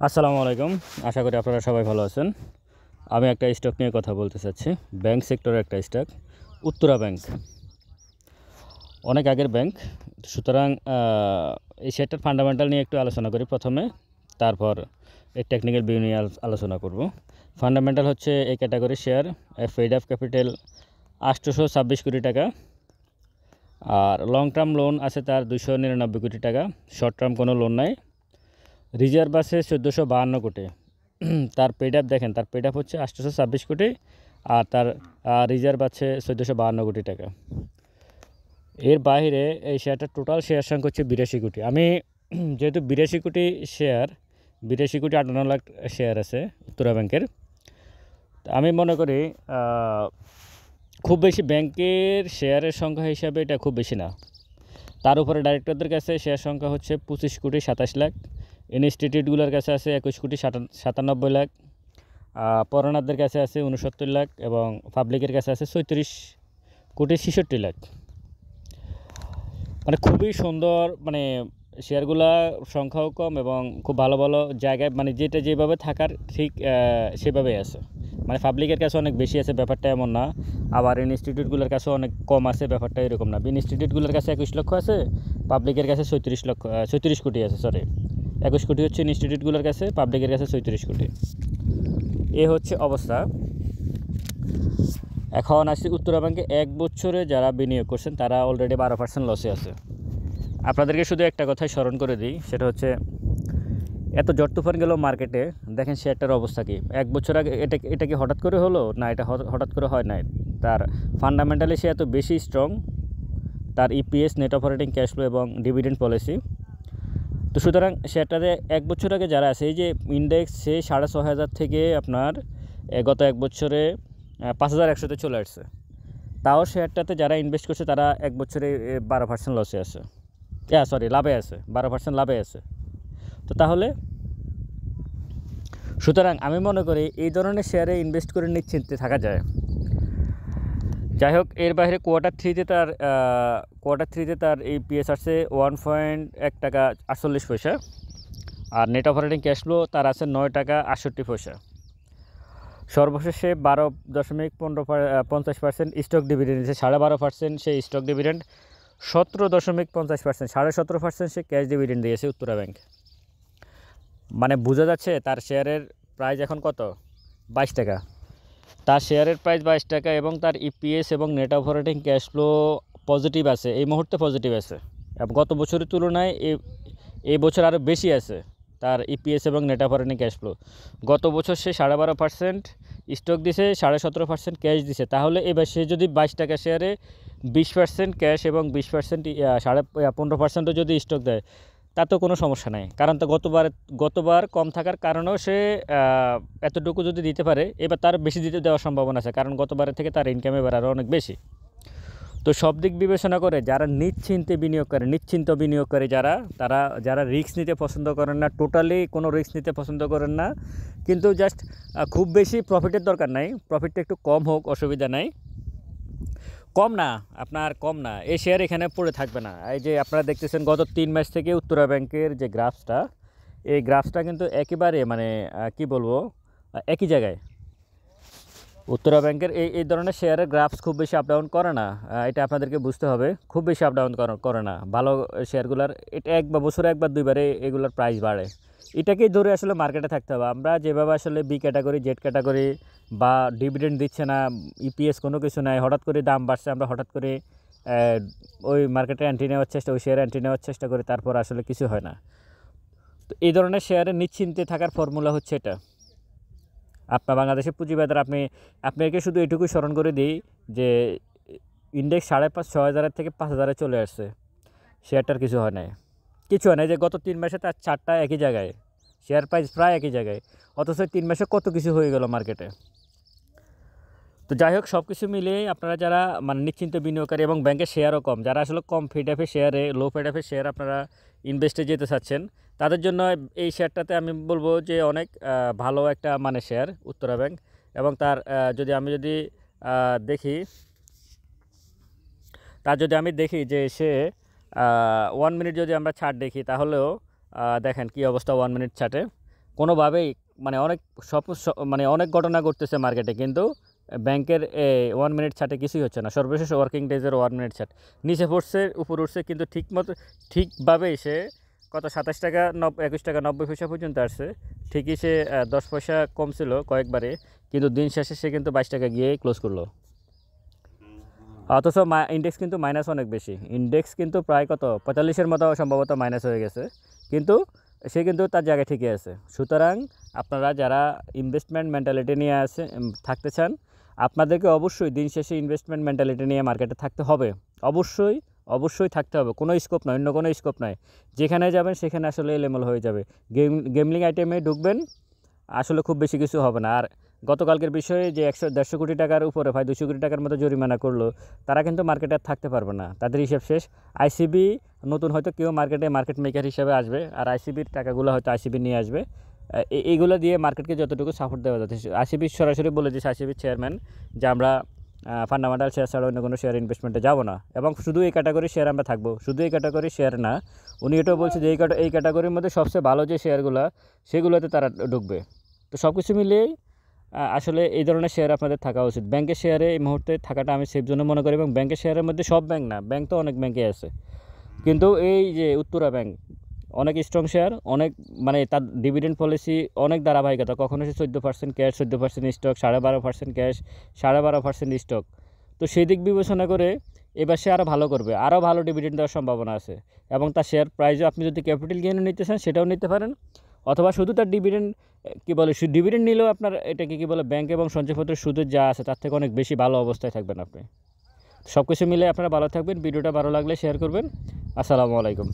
আসসালামু আলাইকুম। আশা করি আপনারা সবাই ভালো আছেন। আমি একটা স্টক নিয়ে কথা বলতে চাচ্ছি। ব্যাংক সেক্টরের একটা স্টক, উত্তরা ব্যাংক। অনেক আগের ব্যাংক। সুতরাং এই শেয়ারটার ফান্ডামেন্টাল নিয়ে একটু আলোচনা করি প্রথমে, তারপর এই টেকনিক্যাল ভিউ নিয়ে আলোচনা করব। ফান্ডামেন্টাল হচ্ছে এই category share, paid up capital 826 কোটি টাকা, আর লং টার্ম লোন আছে তার 299 কোটি টাকা, শর্ট টার্ম কোনো লোন নাই। রিজার্ভ আছে 1452 কোটি। তার পেড আপ দেখেন, তার পেড আপ হচ্ছে 826 কোটি, আর তার রিজার্ভ আছে 1452 কোটি টাকা। এর বাইরে এই শেয়ারটার টোটাল শেয়ার সংখ্যা হচ্ছে 82 কোটি। আমি যেহেতু 82 কোটি শেয়ার, 82 কোটি 58 লাখ শেয়ার আছে উত্তরা ব্যাংকের, আমি মনে করি খুব বেশি ব্যাংকের শেয়ারের সংখ্যা হিসাবে এটা খুব বেশি না। তার উপরে ডাইরেক্টরদের কাছে শেয়ার সংখ্যা হচ্ছে 25 কোটি 27 লাখ, ইনস্টিটিউটগুলোর কাছে আছে 21 কোটি 97 লাখ, পরানারদের কাছে আছে 69 লাখ এবং পাবলিকের কাছে আছে 34 কোটি 66 লাখ। মানে খুবই সুন্দর, মানে শেয়ারগুলা সংখ্যাও কম এবং খুব ভালো ভালো জায়গায়, মানে যেটা যেভাবে থাকার ঠিক সেভাবেই আছে। মানে পাবলিকের কাছে অনেক বেশি আছে, ব্যাপারটা এমন না। আবার ইনস্টিটিউটগুলোর কাছে অনেক কম আছে, ব্যাপারটা এরকম না। ইনস্টিটিউটগুলোর কাছে 21 লক্ষ আছে, পাবলিকের কাছে 36 কোটি আছে। 21 কোটি হচ্ছে ইনস্টিটিউটগুলোর কাছে, পাবলিকের কাছে 36 কোটি। এ হচ্ছে অবস্থা। এখন আসছি উত্তরা ব্যাংকে 1 বছরে যারা বিনিয়োগ করছেন তারা অলরেডি 12% লসে আছে। আপনাদেরকে শুধু একটা কথাই স্মরণ করে দিই, সেটা হচ্ছে এত ঝড় তুফান গেল মার্কেটে, দেখেন শেয়ারটার অবস্থা কি। 1 বছর আগে এটা কি হঠাৎ করে হলো না? এটা হঠাৎ করে হয় নাই। তার ফান্ডামেন্টালি সে এত বেশি স্ট্রং, তার EPS, net operating cash flow এবং ডিভিডেন্ড পলিসি। তো সুতরাং শেয়ারটাতে 1 বছর আগে যারা আছে, এই যে ইন্ডেক্স, সে 6,500 থেকে আপনার গত 1 বছরে 5,100-তে চলে আসছে। তাও শেয়ারটাতে যারা ইনভেস্ট করছে তারা 1 বছরে 12% লসে আছে, লাভে আছে, 12% লাভে আছে। তো তাহলে সুতরাং আমি মনে করি এই ধরনের শেয়ারে ইনভেস্ট করে নিশ্চিন্তে থাকা যায়। যাই হোক, এর বাইরে কোয়ার্টার থ্রিতে তার এই পিএস আসছে 1.1 টাকা 48 পয়সা, আর নেট অপারেটিং ক্যাশ ফ্লো তার আছে 9 টাকা 68 পয়সা। সর্বশেষে 12.50% স্টক ডিভিডেন্ড দিয়েছে, 12.5% সেই স্টক ডিভিডেন্ড, 17.50%, 17.5% সে ক্যাশ ডিভিডেন্ড দিয়েছে উত্তরা ব্যাংক। মানে বোঝা যাচ্ছে তার শেয়ারের প্রাইস এখন কত, 22 টাকা। তার শেয়ারের প্রাইস 22 টাকা এবং তার ইপিএস এবং net operating cash flow positive আছে, এই মুহূর্তে পজিটিভ আছে। গত বছরের তুলনায় এই বছর আরও বেশি আছে তার ইপিএস এবং নেট অপারেটিং ক্যাশ ফ্লো। গত বছর সে 12.5% স্টক দিছে, 17.5% ক্যাশ দিছে। তাহলে এবার সে যদি 22 টাকা শেয়ারে 20% ক্যাশ এবং 20% 15%ও যদি স্টক দেয়, তা তো কোনো সমস্যা নাই। কারণ তো গতবার কম থাকার কারণেও সে এতটুকু যদি দিতে পারে, এবার তার বেশি দেওয়ার সম্ভাবনা আছে, কারণ গতবারের থেকে তার ইনকাম এবার আরও অনেক বেশি। তো সব দিক বিবেচনা করে যারা নিশ্চিন্তে বিনিয়োগ করে, যারা রিস্ক নিতে পছন্দ করেন না, টোটালি কোনো রিস্ক নিতে পছন্দ করেন না, কিন্তু জাস্ট খুব বেশি প্রফিটের দরকার নাই, প্রফিটটা একটু কম হোক, অসুবিধা নাই। কম না, আপনার কম না, এই শেয়ার এখানে পড়ে থাকবে না। এই যে আপনারা দেখতেছেন গত 3 মাস থেকে উত্তরা ব্যাংকের যে গ্রাফসটা, এই গ্রাফসটা কিন্তু একেবারে মানে কি বলবো, একই জায়গায়। উত্তরা ব্যাংকের এই ধরনের শেয়ারের গ্রাফস খুব বেশি আপ ডাউন করে না, এটা আপনাদেরকে বুঝতে হবে। খুব বেশি আপ ডাউন করে না ভালো শেয়ারগুলোর। এটা বছরে একবার দুইবারে এগুলোর প্রাইস বাড়ে। এটাকেই ধরে আসলে মার্কেটে থাকতে হবে। আমরা যেভাবে আসলে বি ক্যাটাগরি, জেড ক্যাটাগরি বা ডিভিডেন্ড দিচ্ছে না, ইপিএস কোনো কিছু নাই, হঠাৎ করে দাম বাড়ছে, আমরা হঠাৎ করে ওই মার্কেটে ওই শেয়ারে অ্যান্টি নেওয়ার চেষ্টা করি, তারপর আসলে কিছু হয় না। তো এই ধরনের শেয়ারে নিশ্চিন্তে থাকার ফর্মুলা হচ্ছে এটা। আপনার বাংলাদেশের পুঁজিবাজার, আপনাকে শুধু এটুকুই স্মরণ করে দিই যে ইন্ডেক্স 5,500-6,000 থেকে 5,000 চলে আসছে, শেয়ারটার কিছু হয় নাই। যে গত 3 মাসে তার চারটা একই জায়গায়, শেয়ার প্রাইস প্রায় একই জায়গায়, অথচ 3 মাসে কত কিছু হয়ে গেল মার্কেটে। তো যাই হোক, সব কিছু মিলিয়ে আপনারা যারা মানে নিশ্চিন্ত বিনিয়োগকারী এবং ব্যাংকের শেয়ারও কম, যারা আসলে কম ফিডএফের শেয়ারে, লো ফিডএফের শেয়ার আপনারা ইনভেস্টে যেতে চাচ্ছেন, তাদের জন্য এই শেয়ারটাতে আমি বলবো যে অনেক ভালো একটা মানে শেয়ার উত্তরা ব্যাংক। এবং তার যদি আমি দেখি যে সে 1 মিনিট যদি আমরা ছাড় দেখি, তাহলেও দেখেন কি অবস্থা 1 মিনিট ছাটে। কোনোভাবেই মানে মানে অনেক ঘটনা ঘটতেছে মার্কেটে, কিন্তু ব্যাংকের 1 মিনিট ছাটে কিছুই হচ্ছে না। সর্বশেষ ওয়ার্কিং ডেজের 1 মিনিট ছাট নিচে পড়ছে, উপর উঠছে, কিন্তু ঠিকভাবেই সে কত 27 টাকা 21 টাকা 90 পয়সা পর্যন্ত আসছে। ঠিকই সে 10 পয়সা কম ছিল কয়েকবারে, কিন্তু দিন শেষে সে কিন্তু 22 টাকা গিয়ে ক্লোজ করলো। অথচ ইন্ডেক্স কিন্তু মাইনাস অনেক বেশি, ইন্ডেক্স কিন্তু প্রায় কত 45-এর মতো সম্ভবত মাইনাস হয়ে গেছে, কিন্তু সে কিন্তু তার জায়গায় ঠিকই আছে। সুতরাং আপনারা যারা ইনভেস্টমেন্ট মেন্টালিটি নিয়ে থাকতে চান, আপনাদেরকে অবশ্যই দিন শেষে ইনভেস্টমেন্ট মেন্টালিটি নিয়ে মার্কেটে থাকতে হবে। অবশ্যই থাকতে হবে, কোনো স্কোপ নয়, অন্য কোনো স্কোপ নয়। যেখানে যাবেন সেখানে আসলে এলোমেল হয়ে যাবে। গেমলিং আইটেমে ঢুকবেন, আসলে খুব বেশি কিছু হবে না। আর গতকালকের বিষয়ে যে 100-150 কোটি টাকার উপরে প্রায় 200 কোটি টাকার মতো জরিমানা করলো, তারা কিন্তু মার্কেটে আর থাকতে পারবে না, তাদের হিসাব শেষ। আইসিবি নতুন হয়তো কেউ মার্কেট মেকার হিসাবে আসবে, আর আইসিবির টাকাগুলো হয়তো আইসিবি নিয়ে আসবে। এইগুলো দিয়ে মার্কেটকে যতটুকু সাপোর্ট দেওয়া যাচ্ছে। আইসিবি সরাসরি বলে দিয়েছে, আইসিবির চেয়ারম্যান, যে আমরা ফান্ডামেন্টাল শেয়ার ছাড়া অন্য কোনো শেয়ার ইনভেস্টমেন্টে যাব না, এবং শুধু এই ক্যাটাগরি শেয়ার আমরা থাকবো। শুধু এই ক্যাটাগরি শেয়ার না, উনি এটাও বলছে যে এই ক্যাটাগরির মধ্যে সবচেয়ে ভালো যে শেয়ারগুলো, সেগুলোতে তারা ঢুকবে। তো সব কিছু মিলিয়েই আসলে এই ধরনের শেয়ার আপনাদের থাকা উচিত। ব্যাংকের শেয়ারে এই মুহূর্তে থাকাটা আমি সেফ জন্য মনে করি, এবং ব্যাংকের শেয়ারের মধ্যে সব ব্যাংক না, ব্যাংক তো অনেক ব্যাংকে আছে, কিন্তু এই যে উত্তরা ব্যাংক অনেক স্ট্রং শেয়ার, অনেক মানে তার ডিভিডেন্ড পলিসি অনেক ধারাবাহিকতা। কখনো সে 14% ক্যাশ, 14% স্টক, 12.5% ক্যাশ, 12.5% স্টক। তো সেই দিক বিবেচনা করে এবার সে আরও ভালো করবে, আরও ভালো ডিভিডেন্ড দেওয়ার সম্ভাবনা আছে, এবং তার শেয়ার প্রাইসও আপনি যদি ক্যাপিটাল গেইনে নিতে চান সেটাও নিতে পারেন, অথবা শুধু তার ডিভিডেন্ড ডিভিডেন্ড নিলেও আপনার এটাকে কী বলে ব্যাংক এবং সঞ্চয়পত্রের সুদের যা আছে তার থেকে অনেক বেশি ভালো অবস্থায় থাকবেন আপনি। সব কিছু মিলে আপনারা ভালো থাকবেন। ভিডিওটা ভালো লাগলে শেয়ার করবেন। আসসালামু আলাইকুম।